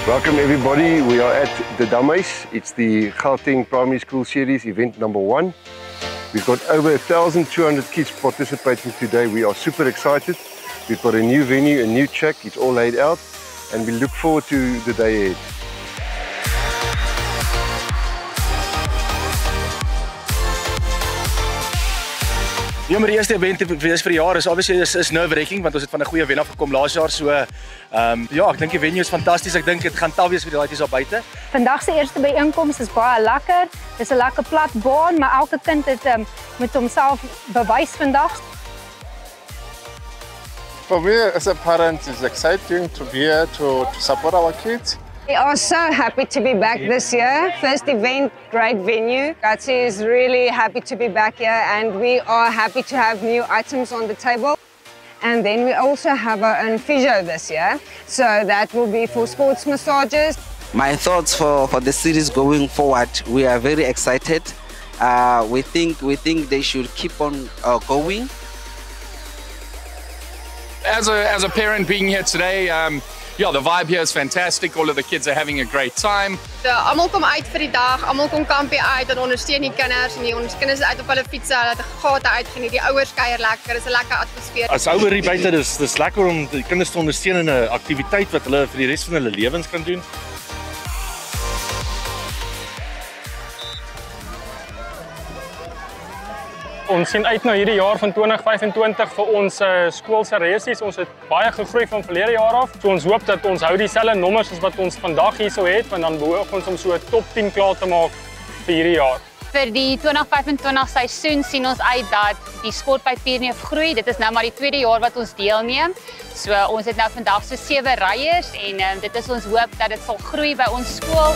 Welcome everybody, we are at the Damais. It's the Gauteng Primary School Series event number 1. We've got over 1,200 kids participating today. We are super excited. We've got a new venue, a new track, it's all laid out, and we look forward to the day ahead. Ja, maar die eerste event wees vir die jaar is obviously is nerve-wracking want ons het van 'n goeie wen af gekom laas jaar, so ja, ek dink die venue is fantasties. Ek dink dit gaan taaf wees vir die laities daar buite. Vandag se eerste byeenkoms is baie lekker. Dis 'n lekker plat baan, maar elke kind het met homself bewys vandag. For me as a parent, it's exciting to be here to support our kids. We are so happy to be back this year. First event, great venue. Gatsi is really happy to be back here, and we are happy to have new items on the table. And then we also have our own physio this year, so that will be for sports massages. My thoughts for the series going forward, we are very excited. We think they should keep on going. As a parent being here today, yeah, the vibe here is fantastic. All of the kids are having a great time. Almal kom uit vir die dag, almal kom kampie uit en ondersteun die kinders en die kinders is uit op hulle fietsse, hulle het 'n gate uitgeniet. Die ouers kuier lekker, dis 'n lekker atmosfeer. As ouer hier buite dis lekker om die kinders te ondersteun in 'n aktiwiteit wat hulle vir die res van hulle lewens kan doen. Ons sien uit na hierdie jaar van 2025 vir ons skoolse resies. Ons het baie gegroei van verlede jaar af. So ons hoop dat ons hou dieselfde nommers as wat ons vandag hierso het, want dan behoort ons om so 'n top 10 klaar te maak vir hierdie jaar. Vir die 2025 seisoen sien ons uit dat die sport by Pierneef groei. Dit is nou maar die tweede jaar wat ons deelneem. So ons het nou vandag so 7 ryers en dit is ons hoop dat dit sal groei by ons skool.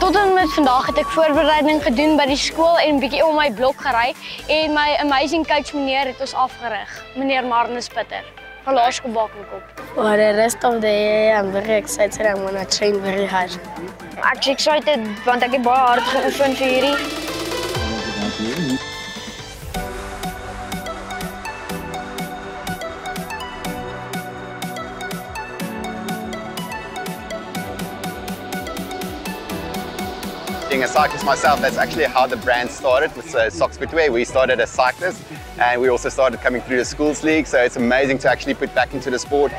Tot en met vandag het ek voorbereiding gedoen by die skool en 'n bietjie om my blok gery en my amazing coach meneer het ons afgerig, meneer Marnus Pitter van Laerskool Bakenkop. For the rest of the year, I'm very excited. I'm gonna train very hard. Ek's excited want ek het baie hard geoefen vir hierdie. Being a cyclist myself, that's actually how the brand started with Socks Footwear. We started as cyclists and we also started coming through the schools league, so it's amazing to actually put back into the sport.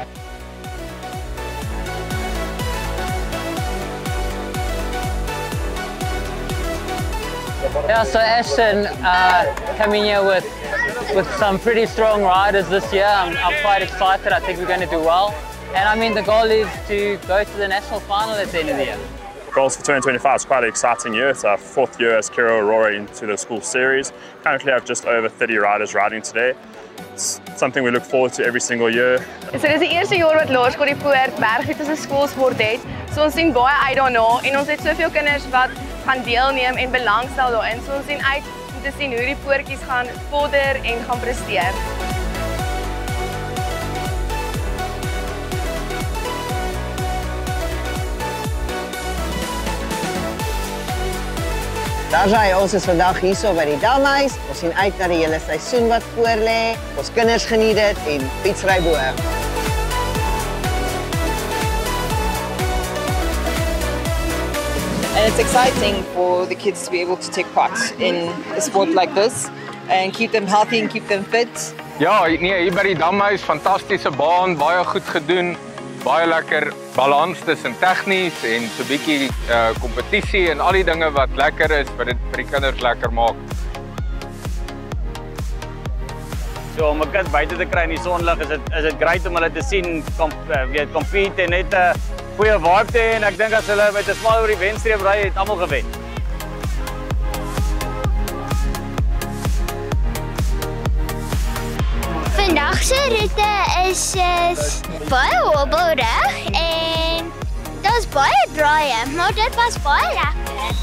Yeah, so Ashton coming here with some pretty strong riders this year. I'm quite excited. I think we're going to do well. And I mean, the goal is to go to the national final at the end of the year. Goals for 2025 is quite an exciting year. It's our 4th year as Kira Aurora into the school series. Currently have just over 30 riders riding today. It's something we look forward to every single year. So dis die eerste jaar wat Laerskool die Poort Bergfiets as 'n skoolsport het. So ons sien baie uit daarna en ons het soveel kinders wat gaan deelneem en belangstel daarin. So ons sien uit om te sien hoe die poortjies gaan vorder en gaan presteer. Daar ry ons is vandag hierso by die Damais. Ons sien uit na die hele seisoen wat voorlê. Ons kinders geniet dit en fietsry bo. And it's exciting for the kids to be able to take part in a sport like this and keep them healthy and keep them fit. Ja, nee, hier by die Damhuis, fantastiese baan, baie goed gedoen. Baie lekker balans tussen tegnies en so 'n bietjie kompetisie en al die dinge wat lekker is wat dit vir die kinders lekker maak. So om 'n kind buite te kry in die sonlig is dit great om hulle te sien weet compete en net 'n goeie vibe te hê en ek dink as hulle met 'n smaal oor die wenstreep ry het almal gewen. Vandag se roete is baie hobbelrig en daar's baie draaie, maar dit was baie lekker.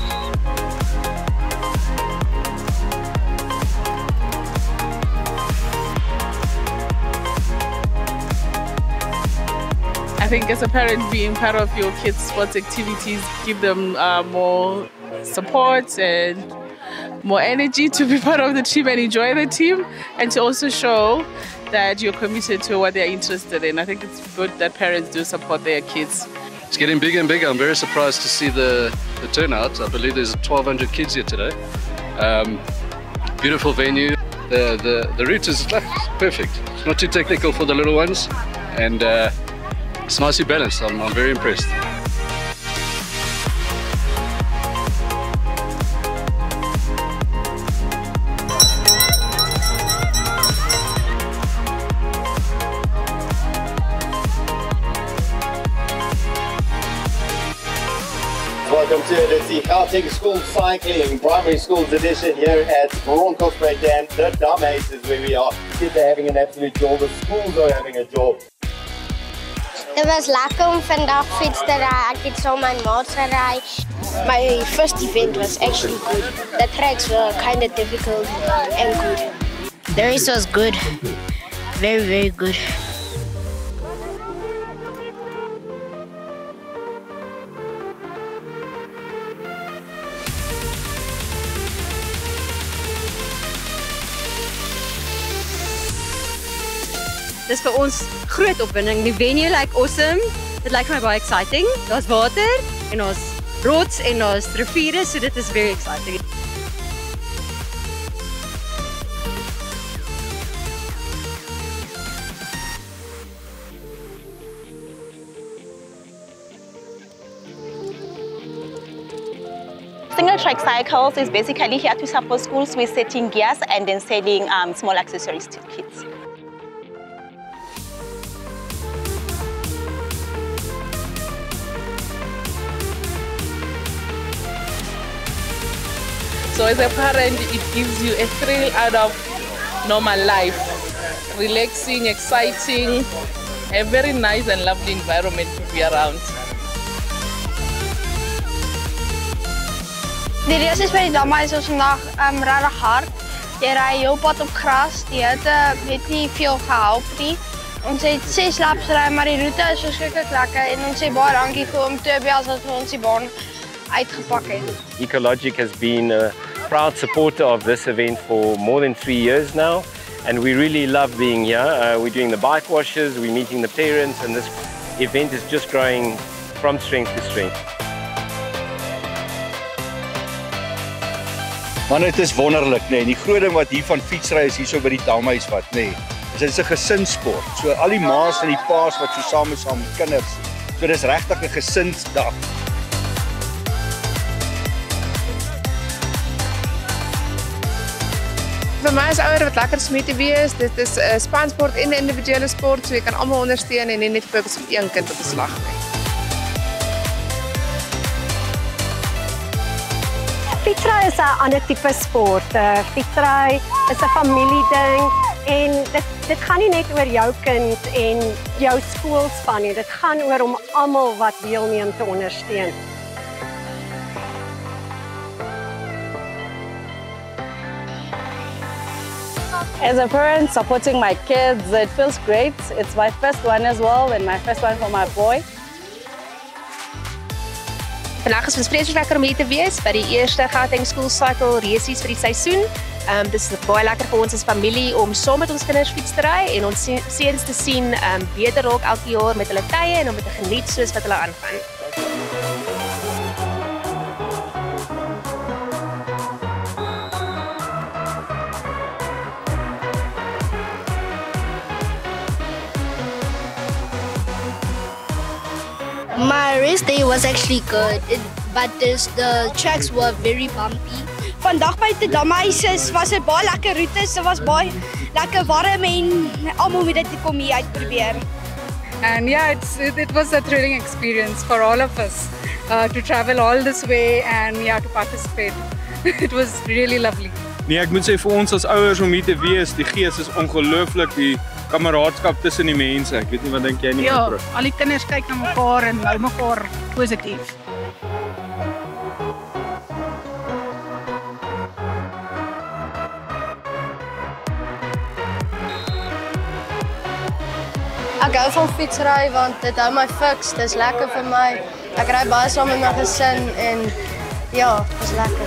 I think as a parent, being part of your kids' sports activities, give them more support and more energy to be part of the team and enjoy the team, and to also show that you're committed to what they're interested in. I think it's good that parents do support their kids. It's getting bigger and bigger. I'm very surprised to see the turnout. I believe there's 1,200 kids here today. Beautiful venue. The route is perfect. It's not too technical for the little ones, and it's nicely balanced. I'm very impressed. Welcome to the Gauteng School Cycling Primary Schools edition here at Bronkhorstspruit Dam. The Dummies is where we are. Kids are having an absolute joy. The schools are having a joy. Dit was lekker om vandag fiets te ry. Ek het saam met my maats gery. My first event was actually good. The tracks were kind of difficult and good. The race was good. Very, very good. Dis vir ons groot opwinding. Die venue lyk awesome. Dit lyk vir my baie exciting. Daar's water en daar's rots en daar's riviere, so dit is very exciting. Single track cycles is basically here to support schools with setting gears and then selling small accessories to kids. So as a parent, it gives you a thrill out of normal life. Relaxing, exciting, a very nice and lovely environment to be around. Die race is by die Dummies is vandag regtig hard. Jy ry heel pad op gras. Die hitte het nie veel gehelp nie. Ons het 6 laps gery, maar die roete is verskriklik lekker en ons sê baie dankie vir oom Tobias wat vir ons die baan uitgepak het. Ecologic has been a proud supporter of this event for more than 3 years now, and we really love being here. We're doing the bike washes, we're meeting the parents, and this event is just growing from strength to strength. Man, dit is wonderlik, nee. Die groot ding wat hier van fietsry is hierso by die Dummies wat, nee. Dit is 'n gesinssport. So al die ma's en die pa's wat so saam is met kinders. So dis regtig 'n gesinsdag. Vir my as ouer wat lekker is om te wees, dit is 'n spansport en 'n individuele sport, so jy kan almal ondersteun en nie net fokus op een kind op 'n slag nie. Fietsry is 'n ander tipe sport. Fietsry is 'n familieding en dit gaan nie net oor jou kind en jou skoolspan nie. Dit gaan oor om almal wat deelneem te ondersteun. As a parent supporting my kids, it feels great. It's my first one as well and my first one for my boy. Vandag is ons vreeslik lekker om hier te wees by die eerste Gauteng School Cycle Races vir die seisoen. Dit is baie lekker vir ons as familie om saam met ons kinders fiets te ry en ons seuns te sien beter raak elke jaar met hulle tye en om dit te geniet soos wat hulle aangaan. My race day was actually good, but the tracks were very bumpy. Vandag by die Dummies was 'n baie lekker roete, dit was baie lekker warm en almal moet dit kom hier uitprobeer. And yeah, it was a thrilling experience for all of us to travel all this way and to participate. It was really lovely. Nee, ek moet sê vir ons as ouers om hier te wees, die gees is ongelooflik, die kameraadskap tussen die mense. Ek weet nie wat dink jy nie? Ja, al die kinders kyk na mekaar en hou mekaar positief. Ek hou van fietsry want dit hou my fiks, dit is lekker vir my. Ek ry baie saam met my gesin en ja, dit is lekker.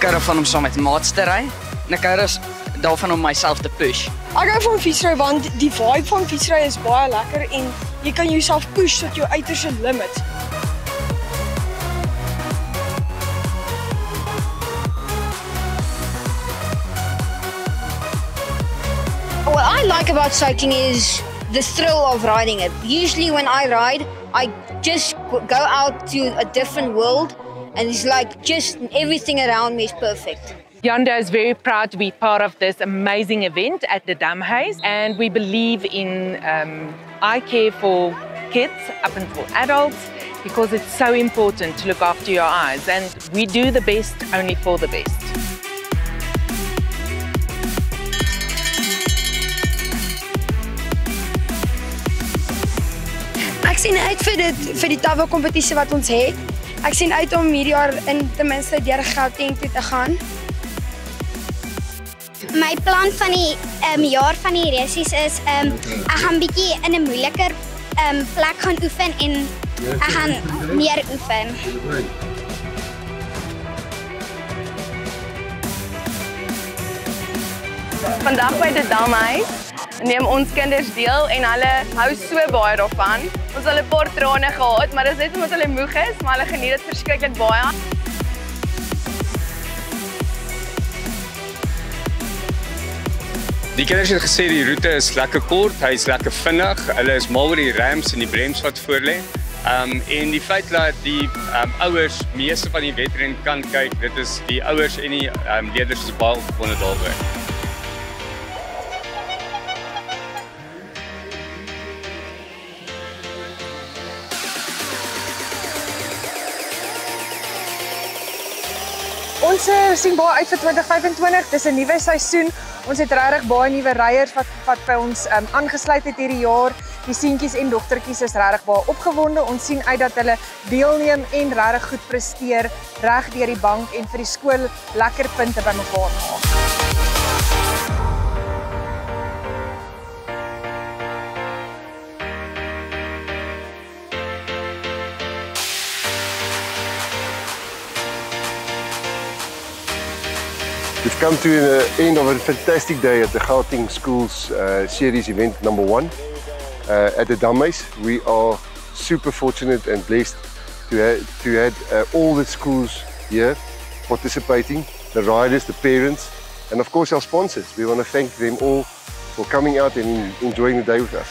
Ek hou daarvan om saam met maats te ry en ek hou daarvan om myself te push. Ek hou van fietsry want die vibe van fietsry is baie lekker en jy kan jouself push tot jou uiterste limit. What I like about cycling is the thrill of riding it. Usually when I ride, I just go out to a different world and it's like just everything around me is perfect. Yanda is very proud to be part of this amazing event at the Damhuis, and we believe in eye care for kids up until adults because it's so important to look after your eyes, and we do the best only for the best. Ek sien uit vir die TAVO kompetisie wat ons het. Ek sien uit om hierdie jaar in ten minste deur Gauteng toe te gaan. My plan van die jaar van die resies is ek gaan bietjie in 'n moeiliker plek gaan oefen en ek gaan meer oefen. Vandag by die Damhuis neem ons kinders deel en hulle hou so baie daarvan. Ons het 'n paar trane gehad, maar dit is net omdat hulle moeg is, maar hulle geniet dit verskriklik baie. Die kinders het gesê die roete is lekker kort, hy is lekker vinnig, hulle is mal oor die rams en die brems wat voor lê. En die feit dat die ouers meeste van die wedren kan kyk, dit is die ouers en die leerders is baie opgewonde daaroor. Ons sien baie uit vir 2025. Dis 'n nuwe seisoen. Ons het regtig baie nuwe ryers wat by ons aangesluit het hierdie jaar. Die seentjies en dogtertjies is regtig baie opgewonde. Ons sien uit dat hulle deelneem en regtig goed presteer reg deur die bank en vir die skool lekker punte bymekaar maak. We've come to the end of a fantastic day at the Gauteng Schools Series event number 1 at the Damhuis. We are super fortunate and blessed to have all the schools here participating, the riders, the parents, and of course our sponsors. We want to thank them all for coming out and enjoying the day with us.